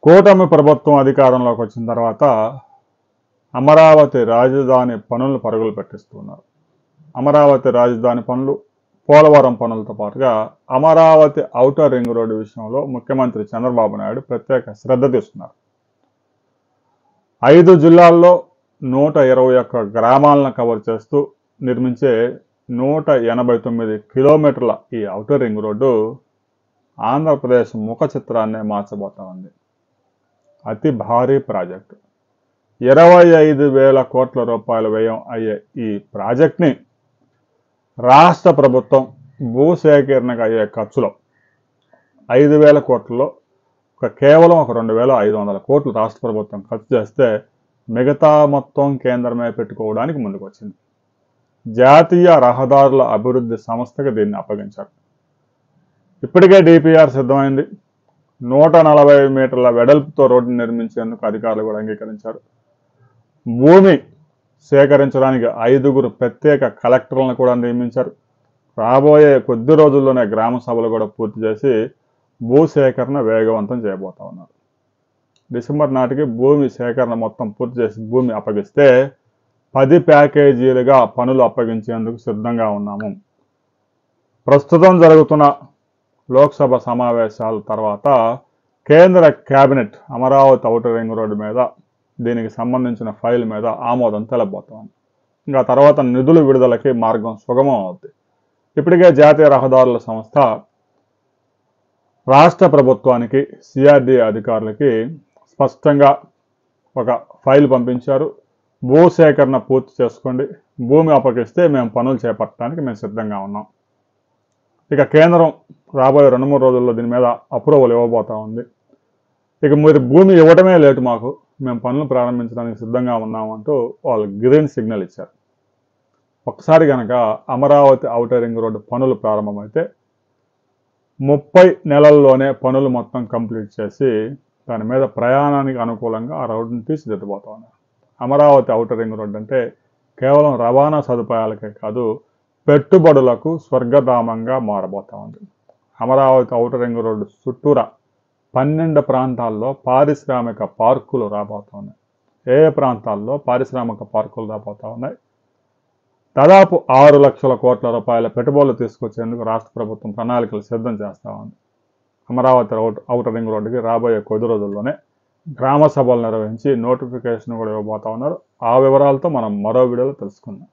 కూటమి ప్రభుత్వం అధికారంలోకి వచ్చిన తర్వాత అమరావతి రాజధాని పనులను పరుగులు పెట్టిస్తున్నారు. అమరావతి రాజధాని పనులు, పోలవరం పనులతో పాటుగా అమరావతి ఔటర్ రింగ్ రోడ్డు విషయంలో ముఖ్యమంత్రి చంద్రబాబు నాయుడు ప్రత్యేక శ్రద్ధ తీసుకున్నారు. 5 జిల్లాల్లో 121 గ్రామాలను కవర్ చేస్తూ నిర్మించే 189 కిలోమీటర్ల ఈ ఔటర్ రింగ్ రోడ్డు ఆంధ్రప్రదేశ్ ముఖ చిత్రాన్నే మార్చబోతా ఉంది. అతి భారీ ప్రాజెక్టు, 25,000 కోట్ల రూపాయల వ్యయం అయ్యే ఈ ప్రాజెక్ట్ని రాష్ట్ర ప్రభుత్వం భూసేకరణకు అయ్యే ఖర్చులో 5,000 కోట్లలో కేవలం 2,500 కోట్లు రాష్ట్ర ప్రభుత్వం ఖర్చు చేస్తే మిగతా మొత్తం కేంద్రమే పెట్టుకోవడానికి ముందుకు వచ్చింది. జాతీయ రహదారుల అభివృద్ధి సంస్థకు దీన్ని అప్పగించారు. ఇప్పటికే డిపిఆర్ సిద్ధమైంది. 140 మీటర్ల వెడల్పుతో రోడ్డును నిర్మించేందుకు అధికారులు కూడా అంగీకరించారు. భూమి సేకరించడానికి 5 ప్రత్యేక కలెక్టర్లను కూడా నియమించారు. రాబోయే కొద్ది రోజుల్లోనే గ్రామ సభలు కూడా పూర్తి చేసి భూసేకరణ వేగవంతం చేయబోతా ఉన్నారు. డిసెంబర్ నాటికి భూమి సేకరణ మొత్తం పూర్తి చేసి భూమి అప్పగిస్తే 10 ప్యాకేజీలుగా పనులు అప్పగించేందుకు సిద్ధంగా ఉన్నాము. ప్రస్తుతం జరుగుతున్న లోక్సభ సమావేశాల తర్వాత కేంద్ర cabinet Amaravati outer ring road మీద దీనికి సంబంధించిన ఫైల్ మీద ఆమోదం తెలబోతోంది. ఇంకా తర్వాత నిధుల విడుదలకి మార్గం సుగమం అవుతుంది. ఇప్పటికే జాతీయ రహదారుల సంస్థ రాష్ట్ర ప్రభుత్వానికి, సిఆర్డీఏ అధికారులకి స్పష్టంగా ఒక ఫైల్ పంపించారు. భూసేకరణ పూర్తి చేసుకోండి, భూమి అప్పగిస్తే మేము పనులు చేపట్టడానికి మేము సిద్ధంగా ఉన్నాం. ఇక కేంద్రం రాబోయే 2-3 రోజుల్లో దీని మీద అప్రూవల్ ఇవ్వబోతా ఉంది. ఇక మీరు భూమి ఇవ్వటమే లేటు, మాకు మేము పనులు ప్రారంభించడానికి సిద్ధంగా ఉన్నామంటూ వాళ్ళు గ్రీన్ సిగ్నల్ ఇచ్చారు. ఒకసారి కనుక అమరావతి ఔటర్ రింగ్ రోడ్డు పనులు ప్రారంభమైతే 30 నెలల్లోనే పనులు మొత్తం కంప్లీట్ చేసి దాని మీద ప్రయాణానికి అనుకూలంగా ఆ రోడ్డును తీర్చిదిద్దబోతా ఉన్నారు. అమరావతి ఔటర్ రింగ్ రోడ్డు అంటే కేవలం రవాణా సదుపాయాలకే కాదు, పెట్టుబడులకు స్వర్గధామంగా మారబోతా ఉంది. అమరావతి ఔటర్ రింగ్ రోడ్డు చుట్టూరా 12 ప్రాంతాల్లో పారిశ్రామిక పార్కులు రాబోతా ఉన్నాయి. ఏ ప్రాంతాల్లో పారిశ్రామిక పార్కులు రాబోతా ఉన్నాయి? దాదాపు 6 లక్షల కోట్ల రూపాయల పెట్టుబడులు తీసుకొచ్చేందుకు రాష్ట్ర ప్రభుత్వం ప్రణాళికలు సిద్ధం చేస్తూ ఉంది. అమరావతి ఔటర్ రింగ్ రోడ్డుకి రాబోయే కొద్ది రోజుల్లోనే గ్రామ సభలు నిర్వహించి నోటిఫికేషన్ కూడా ఇవ్వబోతా ఉన్నారు. ఆ వివరాలతో మనం మరో వీడియోలో తెలుసుకుందాం.